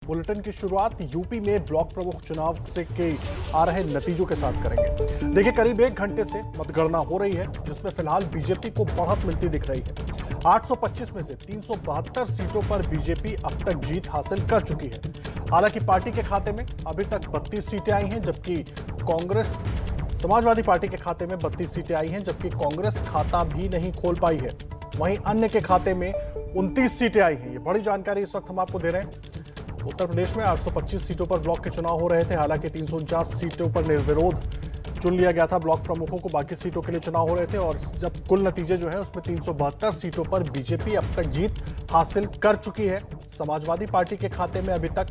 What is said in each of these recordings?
Bulletin की शुरुआत UP में ब्लॉक प्रमुख चुनाव से के आ रहे नतीजों के साथ करेंगे। देखिए, करीब 1 घंटे से मतगणना हो रही है, जिसमें फिलहाल बीजेपी को बढ़त मिलती दिख रही है। 825 में से 372 सीटों पर बीजेपी अब तक जीत हासिल कर चुकी है। हालांकि पार्टी के खाते में अभी तक 32 सीटें आई हैं, जबकि समाजवादी पार्टी के खाते में 32 सीटें आई हैं, जबकि कांग्रेस खाता भी नहीं खोल पाई है। वहीं अन्य के खाते में 29 सीटें आई हैं। ये बड़ी जानकारी इस वक्त हम आपको दे रहे हैं। उत्तर प्रदेश में 825 सीटों पर ब्लॉक के चुनाव हो रहे थे। हालांकि 349 सीटों पर निर्विरोध चुन लिया गया था ब्लॉक प्रमुखों को। बाकी सीटों के लिए चुनाव हो रहे थे और जब कुल नतीजे जो है उसमें 372 सीटों पर बीजेपी अब तक जीत हासिल कर चुकी है। समाजवादी पार्टी के खाते में अभी तक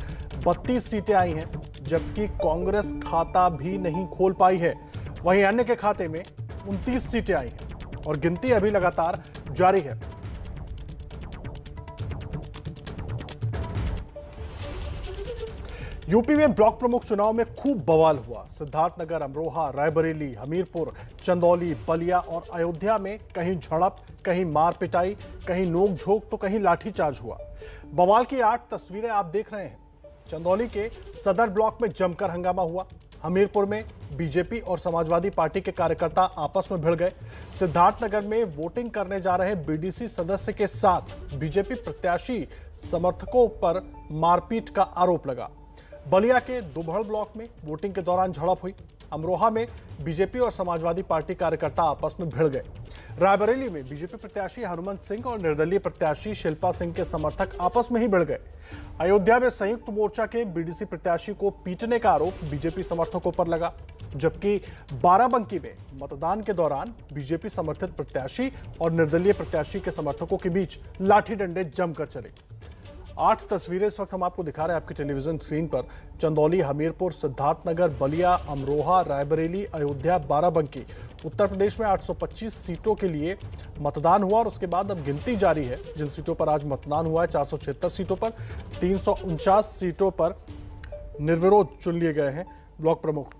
32 सीटें आई हैं, जबकि कांग्रेस खाता भी नहीं खोल पाई है। वहीं अन्य के खाते में 29 सीटें आई हैं और गिनती अभी लगातार जारी है। यूपी में ब्लॉक प्रमुख चुनाव में खूब बवाल हुआ। सिद्धार्थनगर, अमरोहा, रायबरेली, हमीरपुर, चंदौली, बलिया और अयोध्या में कहीं झड़प, कहीं मार पिटाई, कहीं नोक-झोंक तो कहीं लाठीचार्ज हुआ। बवाल की 8 तस्वीरें आप देख रहे हैं। चंदौली के सदर ब्लॉक में जमकर हंगामा हुआ। हमीरपुर में बीजेपी और समाजवादी पार्टी के कार्यकर्ता आपस में भिड़ गए। सिद्धार्थनगर में वोटिंग करने जा रहे बीडीसी सदस्य के साथ बीजेपी प्रत्याशी समर्थकों पर मारपीट का आरोप लगा। बलिया के दुबहड़ ब्लॉक में वोटिंग के दौरान झड़प हुई। अमरोहा में बीजेपी और समाजवादी पार्टी कार्यकर्ता आपस में भिड़ गए। रायबरेली में बीजेपी प्रत्याशी हनुमंत सिंह और निर्दलीय प्रत्याशी शिल्पा सिंह के समर्थक आपस में ही भिड़ गए। अयोध्या में संयुक्त मोर्चा के बीडीसी प्रत्याशी को पीटने का आरोप बीजेपी समर्थकों पर लगा, जबकि बाराबंकी में मतदान के दौरान बीजेपी समर्थित प्रत्याशी और निर्दलीय प्रत्याशी के समर्थकों के बीच लाठी डंडे जमकर चले। 8 तस्वीरें इस वक्त हम आपको दिखा रहे हैं आपकी टेलीविजन स्क्रीन पर। चंदौली, हमीरपुर, सिद्धार्थनगर, बलिया, अमरोहा, रायबरेली, अयोध्या, बाराबंकी। उत्तर प्रदेश में 825 सीटों के लिए मतदान हुआ और उसके बाद अब गिनती जारी है। जिन सीटों पर आज मतदान हुआ है, 476 सीटों पर 349 सीटों पर निर्विरोध चुन लिए गए हैं ब्लॉक प्रमुख।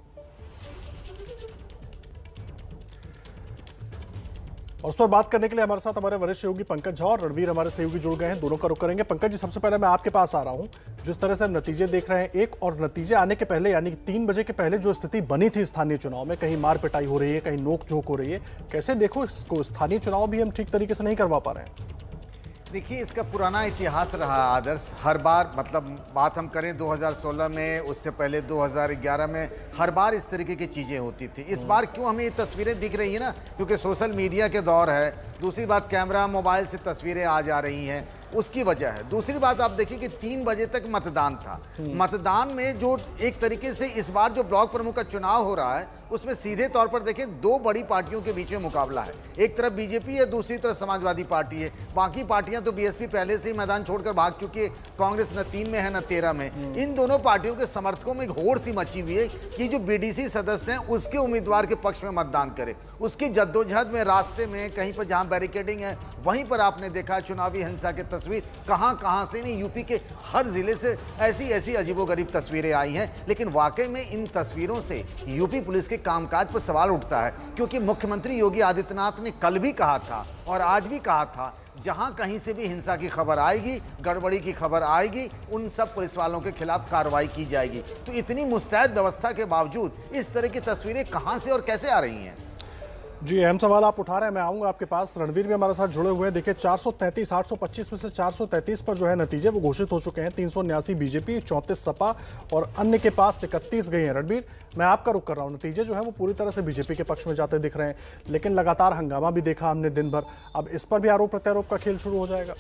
और उस पर बात करने के लिए हमारे साथ हमारे वरिष्ठ सहयोगी पंकज झा और रणवीर हमारे सहयोगी जुड़ गए हैं। दोनों का रुख करेंगे। पंकज जी, सबसे पहले मैं आपके पास आ रहा हूं। जिस तरह से हम नतीजे देख रहे हैं, एक और नतीजे आने के पहले यानी 3 बजे के पहले जो स्थिति बनी थी स्थानीय चुनाव में, कहीं मार पिटाई हो रही है, कहीं नोक झोंक हो रही है, कैसे देखो इसको? स्थानीय चुनाव भी हम ठीक तरीके से नहीं करवा पा रहे हैं। देखिए, इसका पुराना इतिहास रहा आदर्श। हर बार मतलब बात हम करें 2016 में, उससे पहले 2011 में, हर बार इस तरीके की चीज़ें होती थी। इस बार क्यों हमें ये तस्वीरें दिख रही है ना, क्योंकि सोशल मीडिया के दौर है। दूसरी बात, कैमरा मोबाइल से तस्वीरें आ जा रही हैं, उसकी वजह है। दूसरी बात, आप देखिए कि 3 बजे तक मतदान था। मतदान में जो एक तरीके से इस बार जो ब्लॉक प्रमुख का चुनाव हो रहा है, उसमें सीधे तौर पर देखिए 2 बड़ी पार्टियों के बीच में मुकाबला है। एक तरफ बीजेपी है, दूसरी तरफ समाजवादी पार्टी है। बाकी पार्टियां तो बीएसपी पहले से ही मैदान छोड़कर भाग चुकी है। कांग्रेस न 3 में है न 13 में। इन दोनों पार्टियों के समर्थकों में एक होड़ सी मची हुई है कि जो बीडीसी सदस्य हैं उसके उम्मीदवार के पक्ष में मतदान करे। उसकी जद्दोजहद में, रास्ते में कहीं पर जहां बैरिकेडिंग है, वहीं पर आपने देखा चुनावी हिंसा की तस्वीर कहां से नहीं, यूपी के हर जिले से ऐसी अजीबोगरीब तस्वीरें आई हैं। लेकिन वाकई में इन तस्वीरों से यूपी पुलिस के कामकाज पर सवाल उठता है, क्योंकि मुख्यमंत्री योगी आदित्यनाथ ने कल भी कहा था और आज भी कहा था, जहां कहीं से भी हिंसा की खबर आएगी, गड़बड़ी की खबर आएगी, उन सब पुलिस वालों के खिलाफ कार्रवाई की जाएगी। तो इतनी मुस्तैद व्यवस्था के बावजूद इस तरह की तस्वीरें कहां से और कैसे आ रही हैं? जी, अहम सवाल आप उठा रहे हैं, मैं आऊंगा आपके पास। रणवीर भी हमारे साथ जुड़े हुए हैं। देखिए, 433, 825 में से 433 पर जो है नतीजे वो घोषित हो चुके हैं। 379 बीजेपी, 34 सपा और अन्य के पास 31 गई हैं। रणवीर, मैं आपका रुख कर रहा हूं। नतीजे जो है वो पूरी तरह से बीजेपी के पक्ष में जाते दिख रहे हैं, लेकिन लगातार हंगामा भी देखा हमने दिन भर। अब इस पर भी आरोप प्रत्यारोप का खेल शुरू हो जाएगा?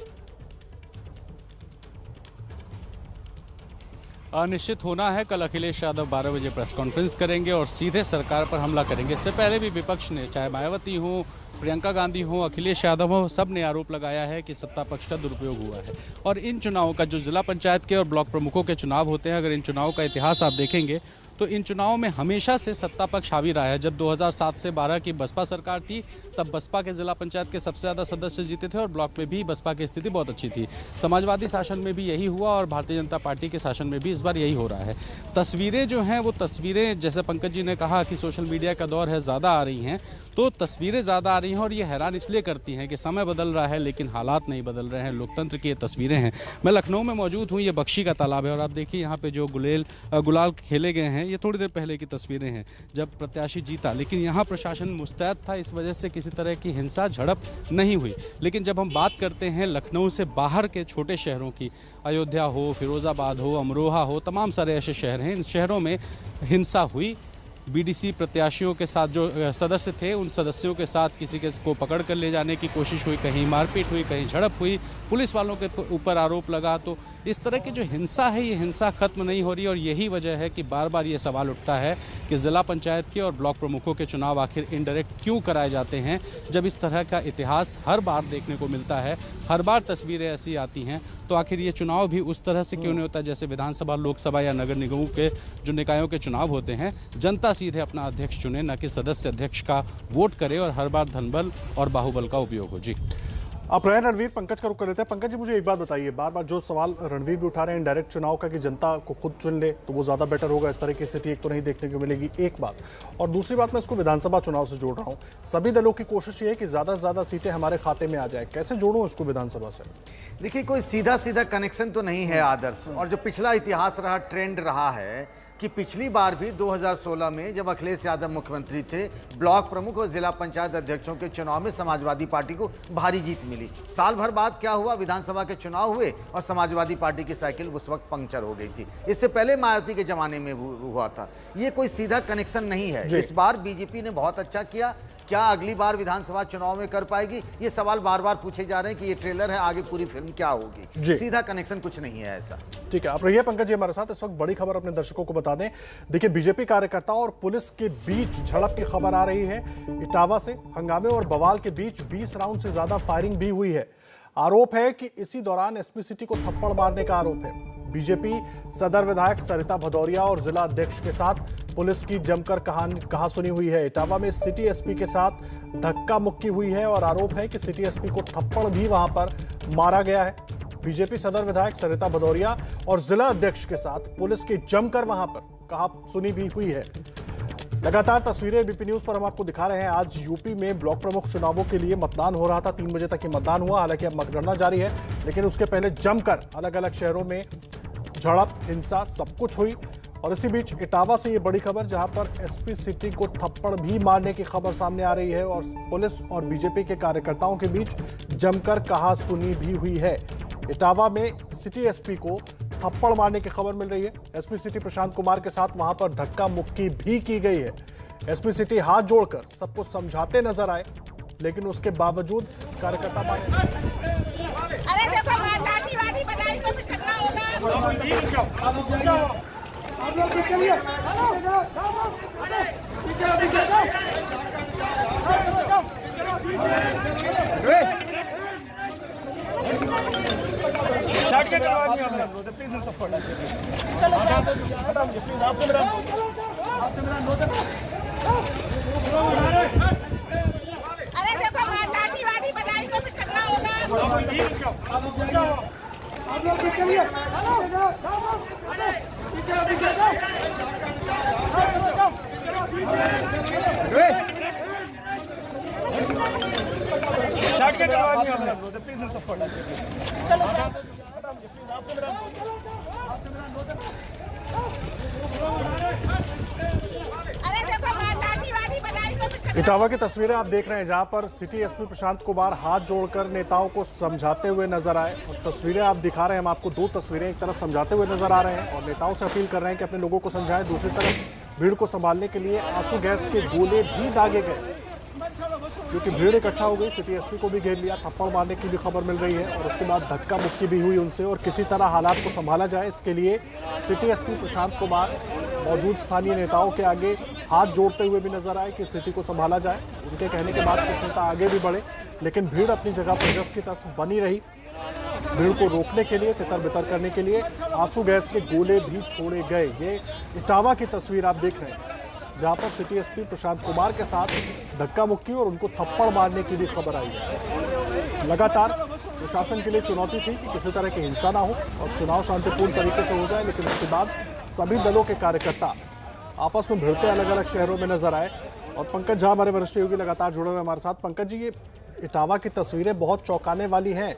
निश्चित होना है। कल अखिलेश यादव 12 बजे प्रेस कॉन्फ्रेंस करेंगे और सीधे सरकार पर हमला करेंगे। इससे पहले भी विपक्ष ने, चाहे मायावती हो, प्रियंका गांधी हो, अखिलेश यादव हो, सब ने आरोप लगाया है कि सत्ता पक्ष का दुरुपयोग हुआ है। और इन चुनावों का, जो जिला पंचायत के और ब्लॉक प्रमुखों के चुनाव होते हैं, अगर इन चुनावों का इतिहास आप देखेंगे तो इन चुनावों में हमेशा से सत्ता पक्ष हावी रहा है। जब 2007 से 12 की बसपा सरकार थी, तब बसपा के जिला पंचायत के सबसे ज़्यादा सदस्य जीते थे और ब्लॉक में भी बसपा की स्थिति बहुत अच्छी थी। समाजवादी शासन में भी यही हुआ और भारतीय जनता पार्टी के शासन में भी इस बार यही हो रहा है। तस्वीरें जो हैं वो तस्वीरें, जैसे पंकज जी ने कहा कि सोशल मीडिया का दौर है, ज़्यादा आ रही हैं, तो तो तस्वीरें ज़्यादा आ रही हैं और ये हैरान इसलिए करती हैं कि समय बदल रहा है लेकिन हालात नहीं बदल रहे हैं। लोकतंत्र की ये तस्वीरें हैं। मैं लखनऊ में मौजूद हूँ, ये बख्शी का तालाब है और आप देखिए यहाँ पे जो गुलाल खेले गए हैं, ये थोड़ी देर पहले की तस्वीरें हैं जब प्रत्याशी जीता। लेकिन यहाँ प्रशासन मुस्तैद था, इस वजह से किसी तरह की हिंसा झड़प नहीं हुई। लेकिन जब हम बात करते हैं लखनऊ से बाहर के छोटे शहरों की, अयोध्या हो, फिरोज़ाबाद हो, अमरोहा हो, तमाम सारे ऐसे शहर हैं, इन शहरों में हिंसा हुई। बीडीसी प्रत्याशियों के साथ जो सदस्य थे, उन सदस्यों के साथ किसी के को पकड़ कर ले जाने की कोशिश हुई, कहीं मारपीट हुई, कहीं झड़प हुई, पुलिस वालों के ऊपर आरोप लगा। तो इस तरह की जो हिंसा है, ये हिंसा खत्म नहीं हो रही और यही वजह है कि बार बार ये सवाल उठता है कि ज़िला पंचायत के और ब्लॉक प्रमुखों के चुनाव आखिर इनडायरेक्ट क्यों कराए जाते हैं, जब इस तरह का इतिहास हर बार देखने को मिलता है, हर बार तस्वीरें ऐसी आती हैं। तो आखिर ये चुनाव भी उस तरह से क्यों नहीं होता जैसे विधानसभा, लोकसभा या नगर निगमों के जो निकायों के चुनाव होते हैं, जनता सीधे अपना अध्यक्ष चुने, न कि सदस्य अध्यक्ष का वोट करे और हर बार धनबल और बाहुबल का उपयोग हो। जी, आप रहे रणवीर, पंकज का रुख कर लेते हैं। पंकज जी, मुझे एक बात बताइए, बार बार जो सवाल रणवीर भी उठा रहे हैं डायरेक्ट चुनाव का कि जनता को खुद चुन ले तो वो ज़्यादा बेटर होगा, इस तरह की स्थिति एक तो नहीं देखने को मिलेगी, एक बात। और दूसरी बात, मैं इसको विधानसभा चुनाव से जोड़ रहा हूँ। सभी दलों की कोशिश ये है कि ज़्यादा से ज़्यादा सीटें हमारे खाते में आ जाए। कैसे जोड़ूँ इसको विधानसभा से? देखिए, कोई सीधा सीधा कनेक्शन तो नहीं है आदर्श। और जो पिछला इतिहास रहा, ट्रेंड रहा है कि पिछली बार भी 2016 में जब अखिलेश यादव मुख्यमंत्री थे, ब्लॉक प्रमुख और जिला पंचायत अध्यक्षों के चुनाव में समाजवादी पार्टी को भारी जीत मिली। साल भर बाद क्या हुआ, विधानसभा के चुनाव हुए और समाजवादी पार्टी की साइकिल उस वक्त पंक्चर हो गई थी। इससे पहले मायावती के जमाने में हुआ था। ये कोई सीधा कनेक्शन नहीं है। इस बार बीजेपी ने बहुत अच्छा किया। क्या अगली बार विधानसभा चुनाव में कर पाएगी, ये सवाल बार बार पूछे जा रहे हैं कि ये ट्रेलर है, आगे पूरी फिल्म क्या होगी। सीधा कनेक्शन कुछ नहीं है ऐसा। ठीक है, आप रहिए पंकज जी हमारे साथ। इस वक्त बड़ी खबर अपने दर्शकों को बता दें। देखिए, बीजेपी कार्यकर्ताओं और पुलिस के बीच झड़प की खबर आ रही है। इटावा से हंगामे और बवाल के बीच 20 राउंड से ज्यादा फायरिंग भी हुई है। आरोप है कि इसी दौरान एसपी सिटी को थप्पड़ मारने का आरोप है। बीजेपी सदर विधायक सरिता भदौरिया और जिला अध्यक्ष के साथ पुलिस की जमकर कहा सुनी हुई है। इटावा में सिटी एसपी के साथ धक्का मुक्की हुई है और आरोप है कि सिटी एसपी को थप्पड़ भी वहां पर मारा गया है। बीजेपी सदर विधायक सरिता भदौरिया और जिला अध्यक्ष के साथ पुलिस की जमकर वहां पर कहा सुनी भी हुई है। लगातार तस्वीरें एबीपी न्यूज पर हम आपको दिखा रहे हैं। आज यूपी में ब्लॉक प्रमुख चुनावों के लिए मतदान हो रहा था। 3 बजे तक ही मतदान हुआ। हालांकि अब मतगणना जारी है, लेकिन उसके पहले जमकर अलग अलग शहरों में झड़प, हिंसा, सब कुछ हुई। और इसी बीच इटावा से ये बड़ी खबर, जहां पर एसपी सिटी को थप्पड़ भी मारने की खबर सामने आ रही है और पुलिस और बीजेपी के कार्यकर्ताओं के बीच जमकर कहा सुनी भी हुई है। इटावा में सिटी एसपी को थप्पड़ मारने की खबर मिल रही है। एसपी सिटी प्रशांत कुमार के साथ वहां पर धक्का मुक्की भी की गई है। एसपी सिटी हाथ जोड़कर सबको समझाते नजर आए, लेकिन उसके बावजूद कार्यकर्ता इटावा की तस्वीरें आप देख रहे हैं, जहां पर सिटी एसपी प्रशांत कुमार हाथ जोड़कर नेताओं को समझाते हुए नजर आए। और तस्वीरें आप दिखा रहे हैं, हम आपको 2 तस्वीरें, एक तरफ समझाते हुए नजर आ रहे हैं और नेताओं से अपील कर रहे हैं कि अपने लोगों को समझाएं। दूसरी तरफ भीड़ को संभालने के लिए आंसू गैस के गोले भी दागे गए, क्योंकि भीड़ इकट्ठा हो गई। सिटी एसपी को भी घेर लिया, थप्पड़ मारने की भी खबर मिल रही है और उसके बाद धक्का मुक्की भी हुई उनसे। और किसी तरह हालात को संभाला जाए, इसके लिए सिटी एसपी प्रशांत कुमार मौजूद स्थानीय नेताओं के आगे हाथ जोड़ते हुए भी नजर आए कि स्थिति को संभाला जाए। उनके कहने के बाद कुछ नेता आगे भी बढ़े, लेकिन भीड़ अपनी जगह पर जस की तस बनी रही। भीड़ को रोकने के लिए, तितर बितर करने के लिए आंसू गैस के गोले भी छोड़े गए। ये इटावा की तस्वीर आप देख रहे हैं, जहां पर सिटी एसपी प्रशांत कुमार के साथ धक्का मुक्की और उनको थप्पड़ मारने की भी खबर आई है। लगातार प्रशासन के लिए चुनौती थी कि किसी तरह की हिंसा ना हो और चुनाव शांतिपूर्ण तरीके से हो जाए, लेकिन उसके बाद सभी दलों के कार्यकर्ता आपस में भिड़ते अलग अलग शहरों में नजर आए और पंकज झा हमारे वरिष्ठ सहयोगी लगातार जुड़े हुए हमारे साथ। पंकज जी, ये इटावा की तस्वीरें बहुत चौंकाने वाली हैं।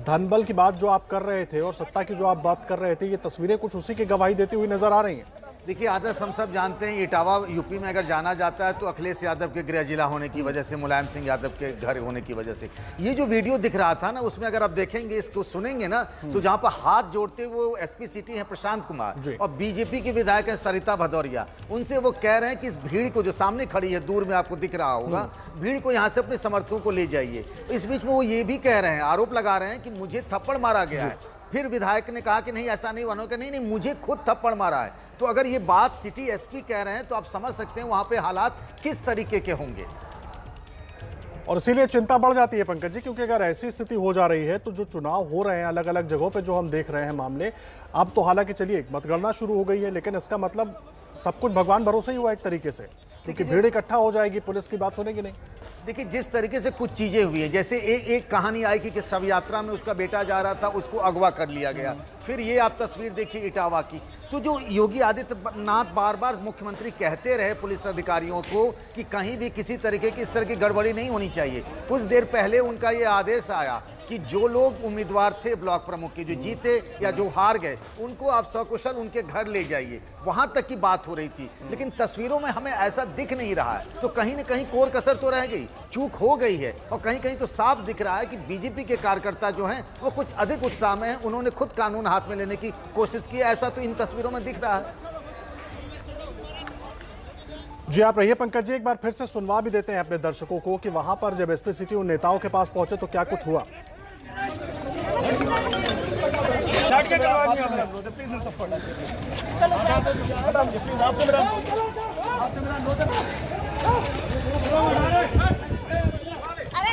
धनबल की बात जो आप कर रहे थे और सत्ता की जो आप बात कर रहे थे, ये तस्वीरें कुछ उसी की गवाही देती हुई नजर आ रही हैं। देखिए आदर्श, हम सब जानते हैं इटावा यूपी में अगर जाना जाता है तो अखिलेश यादव के गृह जिला होने की वजह से, मुलायम सिंह यादव के घर होने की वजह से। ये जो वीडियो दिख रहा था ना, उसमें अगर आप देखेंगे, इसको सुनेंगे ना, तो जहां पर हाथ जोड़ते वो एसपी सिटी है प्रशांत कुमार और बीजेपी के विधायक है सरिता भदौरिया, उनसे वो कह रहे हैं कि इस भीड़ को, जो सामने खड़ी है दूर में आपको दिख रहा होगा, भीड़ को यहाँ से अपने समर्थकों को ले जाइए। इस बीच में वो ये भी कह रहे हैं, आरोप लगा रहे हैं कि मुझे थप्पड़ मारा गया है। फिर विधायक ने कहा कि नहीं ऐसा नहीं बनो, कि नहीं मुझे खुद थप्पड़ मारा है। तो अगर ये बात सिटी एसपी कह रहे हैं तो आप समझ सकते हैं वहां पे हालात किस तरीके के होंगे। और इसीलिए चिंता बढ़ जाती है पंकज जी, क्योंकि अगर ऐसी स्थिति हो जा रही है तो जो चुनाव हो रहे हैं अलग अलग जगहों पे, जो हम देख रहे हैं मामले, अब तो हालांकि चलिए मतगणना शुरू हो गई है, लेकिन इसका मतलब सब कुछ भगवान भरोसे ही हुआ एक तरीके से, क्योंकि भीड़ इकट्ठा हो जाएगी, पुलिस की बात सुनेगी नहीं। देखिए जिस तरीके से कुछ चीजें हुई है, जैसे एक कहानी आई कि शव यात्रा में उसका बेटा जा रहा था, उसको अगवा कर लिया गया। फिर ये आप तस्वीर देखिए इटावा की। तो जो योगी आदित्यनाथ बार बार मुख्यमंत्री कहते रहे पुलिस अधिकारियों को कि कहीं भी किसी तरीके की इस तरह की गड़बड़ी नहीं होनी चाहिए। कुछ देर पहले उनका ये आदेश आया कि जो लोग उम्मीदवार थे ब्लॉक प्रमुख के, जो जीते या जो हार गए, उनको आप सकुशल उनके घर ले जाइए। वहां तक की बात हो रही थी, लेकिन तस्वीरों में हमें ऐसा दिख नहीं रहा है। तो कहीं न कहीं कोर कसर तो रह गई, चूक हो गई है। और कहीं कहीं तो साफ दिख रहा है कि बीजेपी के कार्यकर्ता जो हैं वो कुछ अधिक उत्साह में हैं, उन्होंने खुद कानून हाथ में लेने की कोशिश की, ऐसा तो इन तस्वीरों में दिख रहा है। जी आप रहिए पंकज जी, एक बार फिर से सुनवा भी देते हैं अपने दर्शकों को कि वहां पर जब एसपी सिटी उन नेताओं के पास पहुंचे तो क्या कुछ हुआ। अरे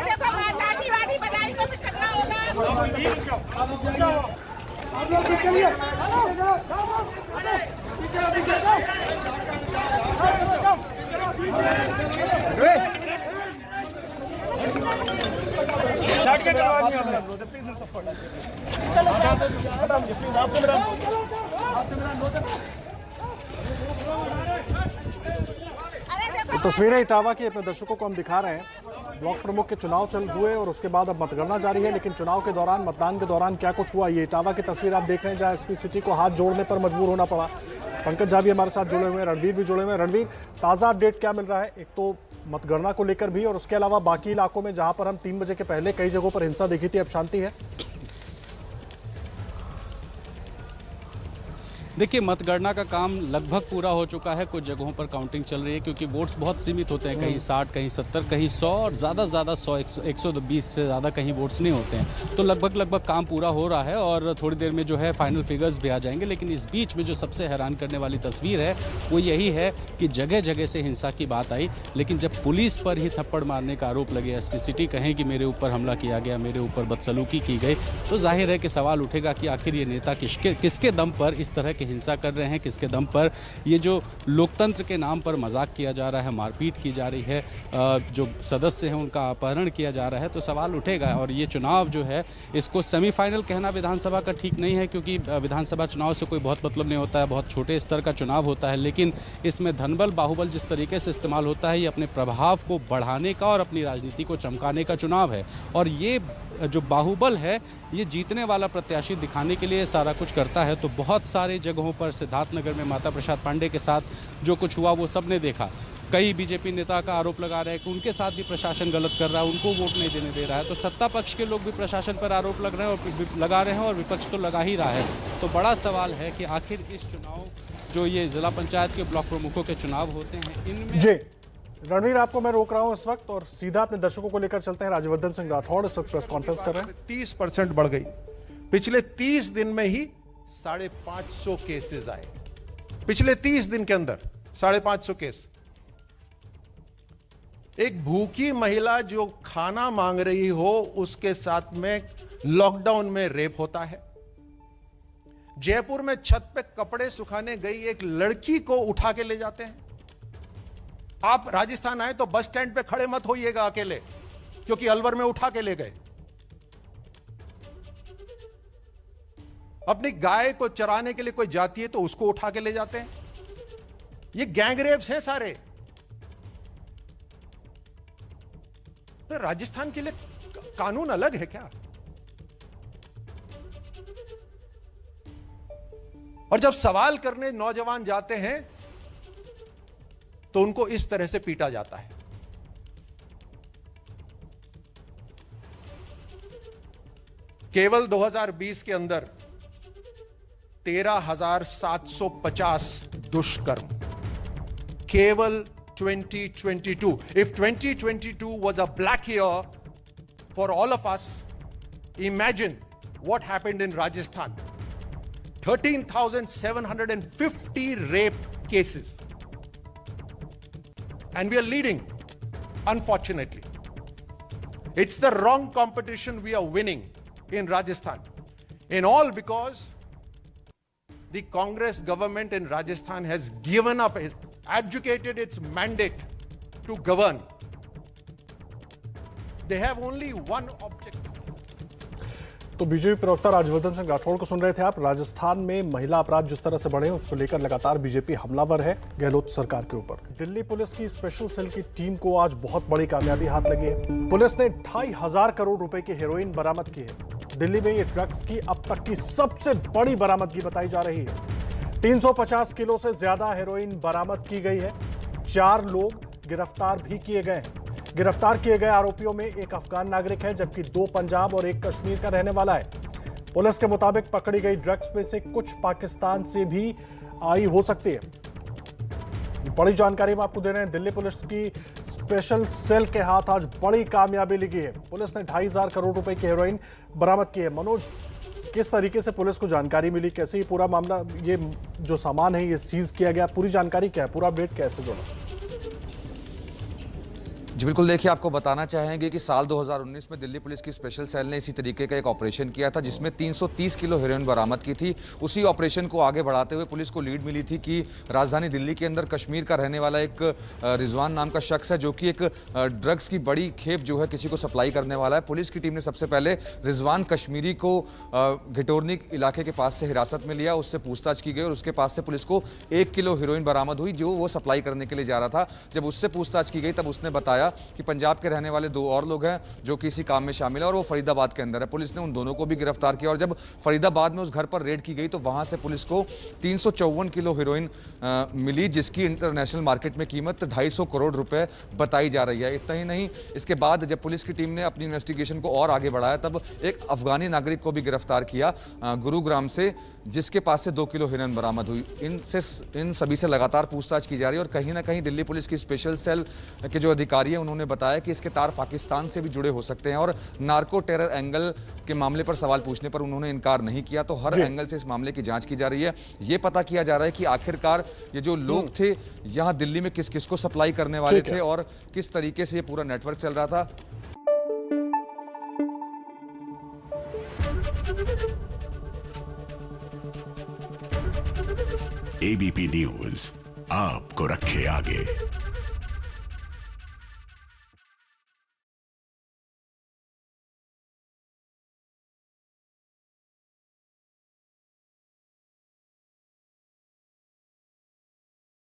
देखो लाठी वाठी बजाई तो फिर झगड़ा होगा। तो तस्वीरें इटावा की अपने दर्शकों को हम दिखा रहे हैं। ब्लॉक प्रमुख के चुनाव चल हुए और उसके बाद अब मतगणना जारी है, लेकिन चुनाव के दौरान, मतदान के दौरान क्या कुछ हुआ, ये इटावा की तस्वीर आप देख रहे हैं, जहां एसपी सिटी को हाथ जोड़ने पर मजबूर होना पड़ा। पंकज झा भी हमारे साथ जुड़े हुए हैं, रणवीर भी जुड़े हुए हैं। रणवीर, ताज़ा अपडेट क्या मिल रहा है, एक तो मतगणना को लेकर भी और उसके अलावा बाकी इलाकों में जहां पर हम 3 बजे के पहले कई जगहों पर हिंसा देखी थी, अब शांति है? देखिए मतगणना का काम लगभग पूरा हो चुका है। कुछ जगहों पर काउंटिंग चल रही है, क्योंकि वोट्स बहुत सीमित होते हैं, कहीं 60, कहीं 70, कहीं 100 और ज़्यादा 100, 120 से ज़्यादा कहीं वोट्स नहीं होते हैं। तो लगभग काम पूरा हो रहा है और थोड़ी देर में जो है फाइनल फिगर्स भी आ जाएंगे। लेकिन इस बीच में जो सबसे हैरान करने वाली तस्वीर है वो यही है कि जगह जगह से हिंसा की बात आई, लेकिन जब पुलिस पर ही थप्पड़ मारने का आरोप लगे, एसपी सिटी कहें कि मेरे ऊपर हमला किया गया, मेरे ऊपर बदसलूकी की गई, तो जाहिर है कि सवाल उठेगा कि आखिर ये नेता किसके दम पर इस तरह की हिंसा कर रहे हैं, किसके दम पर ये जो लोकतंत्र के नाम पर मजाक किया जा रहा है, मारपीट की जा रही है, जो सदस्य हैं उनका अपहरण किया जा रहा है। तो सवाल उठेगा। और ये चुनाव जो है, इसको सेमीफाइनल कहना विधानसभा का ठीक नहीं है, क्योंकि विधानसभा चुनाव से कोई बहुत मतलब नहीं होता है, बहुत छोटे स्तर का चुनाव होता है। लेकिन इसमें धनबल बाहुबल जिस तरीके से इस्तेमाल होता है, ये अपने प्रभाव को बढ़ाने का और अपनी राजनीति को चमकाने का चुनाव है। और ये जो बाहुबल है, ये जीतने वाला प्रत्याशी दिखाने के लिए सारा कुछ करता है। तो बहुत सारे जगहों पर, सिद्धार्थनगर में माता प्रसाद पांडे के साथ जो कुछ हुआ वो सबने देखा। कई बीजेपी नेता का आरोप लगा रहे हैं कि उनके साथ भी प्रशासन गलत कर रहा है, उनको वोट नहीं देने दे रहा है। तो सत्ता पक्ष के लोग भी प्रशासन पर आरोप लगा रहे हैं और विपक्ष तो लगा ही रहा है। तो बड़ा सवाल है कि आखिर इस चुनाव, जो ये जिला पंचायत के ब्लॉक प्रमुखों के चुनाव होते हैं, इनमें जी रणवीर, आपको मैं रोक रहा हूं इस वक्त और सीधा अपने दर्शकों को लेकर चलते हैं। राज्यवर्धन सिंह राठौड़ इस वक्त प्रेस कॉन्फ्रेंस कर रहे हैं। 30% बढ़ गई। पिछले 30 दिन में ही 550 केसेस आए। पिछले 30 दिन के अंदर 550 केस। एक भूखी महिला जो खाना मांग रही हो, उसके साथ में लॉकडाउन में रेप होता है। जयपुर में छत पे कपड़े सुखाने गई एक लड़की को उठा के ले जाते हैं। आप राजस्थान आए तो बस स्टैंड पे खड़े मत होइएगा अकेले, क्योंकि अलवर में उठा के ले गए। अपनी गाय को चराने के लिए कोई जाती है तो उसको उठा के ले जाते हैं। ये गैंग रेप्स हैं सारे। तो राजस्थान के लिए कानून अलग है क्या? और जब सवाल करने नौजवान जाते हैं तो उनको इस तरह से पीटा जाता है। केवल 2020 के अंदर 13,750 दुष्कर्म, केवल 2022. If 2022 was a black year for all of us, imagine what happened in Rajasthan. 13,750 rape cases. And we are leading, unfortunately. It's the wrong competition we are winning in Rajasthan. In all because the Congress government in Rajasthan has given up, abjugated its mandate to govern. They have only one objective. तो BJP प्रवक्ता राजवर्धन सिंह राठौड़ को सुन रहे थे आप। राजस्थान में महिला अपराध जिस तरह से बढ़े हैं उसको लेकर लगातार बीजेपी हमलावर है गहलोत सरकार के ऊपर। दिल्ली पुलिस की स्पेशल सेल की टीम को आज बहुत बड़ी कामयाबी हाथ लगी है। पुलिस ने 2,500 करोड़ रुपए की हेरोइन बरामद की है। दिल्ली में ये ड्रग्स की अब तक की सबसे बड़ी बरामदगी बताई जा रही है। 350 किलो से ज्यादा हेरोइन बरामद की गई है। 4 लोग गिरफ्तार भी किए गए हैं। गिरफ्तार किए गए आरोपियों में एक अफगान नागरिक है जबकि 2 पंजाब और 1 कश्मीर का रहने वाला है। पुलिस के मुताबिक पकड़ी गई ड्रग्स में से कुछ पाकिस्तान से भी आई हो सकती है। बड़ी जानकारी हम आपको दे रहे हैं। दिल्ली पुलिस की स्पेशल सेल के हाथ आज बड़ी कामयाबी लगी है। पुलिस ने 2,500 करोड़ रुपए की हेरोइन बरामद की है। मनोज, किस तरीके से पुलिस को जानकारी मिली, कैसे ये पूरा मामला, ये जो सामान है ये सीज किया गया, पूरी जानकारी क्या है, पूरा अपडेट कैसे जुड़ा? जी बिल्कुल, देखिए आपको बताना चाहेंगे कि साल 2019 में दिल्ली पुलिस की स्पेशल सेल ने इसी तरीके का एक ऑपरेशन किया था जिसमें 330 किलो हेरोइन बरामद की थी। उसी ऑपरेशन को आगे बढ़ाते हुए पुलिस को लीड मिली थी कि राजधानी दिल्ली के अंदर कश्मीर का रहने वाला एक रिजवान नाम का शख्स है जो कि एक ड्रग्स की बड़ी खेप जो है किसी को सप्लाई करने वाला है। पुलिस की टीम ने सबसे पहले रिजवान कश्मीरी को घिटोरनी इलाके के पास से हिरासत में लिया, उससे पूछताछ की गई और उसके पास से पुलिस को 1 किलो हेरोइन बरामद हुई जो वो सप्लाई करने के लिए जा रहा था। जब उससे पूछताछ की गई तब उसने बताया कि पंजाब के रहने वाले 2 और लोग हैं जो कि इसी काम में शामिल है और वो फरीदाबाद के अंदर है। पुलिस ने उन दोनों को भी गिरफ्तार किया और जब फरीदाबाद में उस घर पर रेड की गई तो वहां से पुलिस को 354 किलो हेरोइन मिली जिसकी इंटरनेशनल मार्केट में कीमत 250 करोड़ रुपए बताई जा रही है। इतना ही नहीं, इसके बाद जब पुलिस की टीम ने अपनी इन्वेस्टिगेशन को और आगे बढ़ाया तब एक अफगानी नागरिक को भी गिरफ्तार किया गुरुग्राम से जिसके पास से 2 किलो हेरोइन बरामद हुई। इन सभी से लगातार पूछताछ की जा रही है और कहीं ना कहीं दिल्ली पुलिस की स्पेशल सेल के जो अधिकारी हैं उन्होंने बताया कि इसके तार पाकिस्तान से भी जुड़े हो सकते हैं और नार्को टेरर एंगल के मामले पर सवाल पूछने पर उन्होंने इनकार नहीं किया। तो हर एंगल से इस मामले की जांच की जा रही है। ये पता किया जा रहा है कि आखिरकार ये जो लोग थे यहाँ दिल्ली में किस किस को सप्लाई करने वाले थे और किस तरीके से ये पूरा नेटवर्क चल रहा था। एबीपी न्यूज आपको रखे आगे।